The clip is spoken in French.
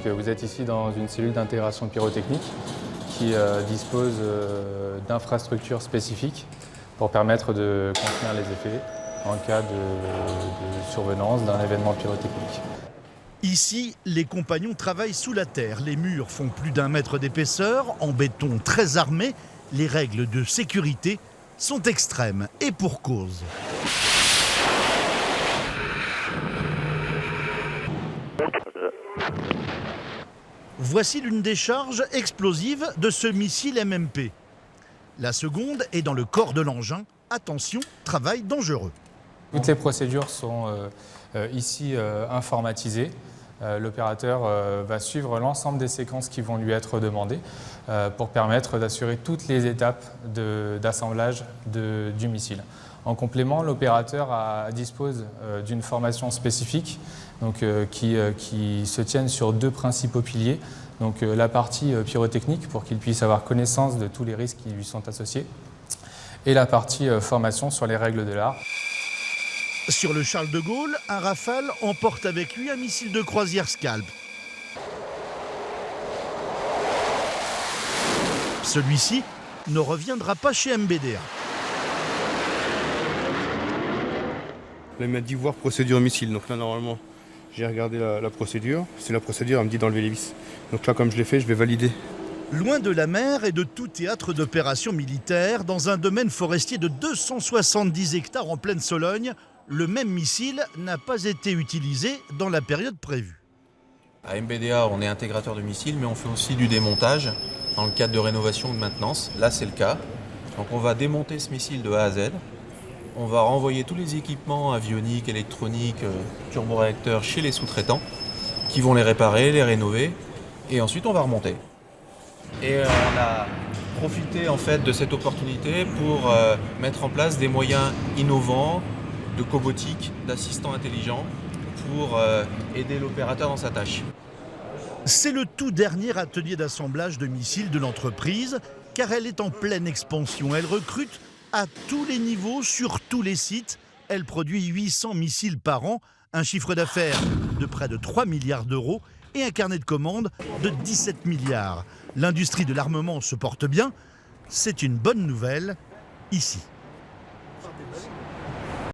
vous êtes ici dans une cellule d'intégration pyrotechnique qui dispose d'infrastructures spécifiques pour permettre de contenir les effets en cas de survenance d'un événement pyrotechnique. Ici, les compagnons travaillent sous la terre. Les murs font plus d'1 mètre d'épaisseur, en béton très armé. Les règles de sécurité sont extrêmes et pour cause. Voici l'une des charges explosives de ce missile MMP. La seconde est dans le corps de l'engin. Attention, travail dangereux. Toutes les procédures sont ici informatisées. L'opérateur va suivre l'ensemble des séquences qui vont lui être demandées pour permettre d'assurer toutes les étapes d'assemblage du missile. En complément, l'opérateur dispose d'une formation spécifique donc, qui se tienne sur 2 principaux piliers. Donc, la partie pyrotechnique pour qu'il puisse avoir connaissance de tous les risques qui lui sont associés et la partie formation sur les règles de l'art. Sur le Charles de Gaulle, un Rafale emporte avec lui un missile de croisière Scalp. Celui-ci ne reviendra pas chez MBDA. Là, il m'a dit voir procédure missile. Donc là, normalement, j'ai regardé la procédure. C'est la procédure, elle me dit d'enlever les vis. Donc là, comme je l'ai fait, je vais valider. Loin de la mer et de tout théâtre d'opérations militaires, dans un domaine forestier de 270 hectares en pleine Sologne, le même missile n'a pas été utilisé dans la période prévue. À MBDA, on est intégrateur de missiles, mais on fait aussi du démontage dans le cadre de rénovation ou de maintenance. Là, c'est le cas. Donc on va démonter ce missile de A à Z. On va renvoyer tous les équipements avioniques, électroniques, turboréacteurs chez les sous-traitants qui vont les réparer, les rénover et ensuite on va remonter. Et on a profité en fait de cette opportunité pour mettre en place des moyens innovants, de cobotique, d'assistants intelligents pour aider l'opérateur dans sa tâche. C'est le tout dernier atelier d'assemblage de missiles de l'entreprise car elle est en pleine expansion. Elle recrute à tous les niveaux, sur tous les sites. Elle produit 800 missiles par an, un chiffre d'affaires de près de 3 milliards d'euros et un carnet de commandes de 17 milliards. L'industrie de l'armement se porte bien. C'est une bonne nouvelle ici.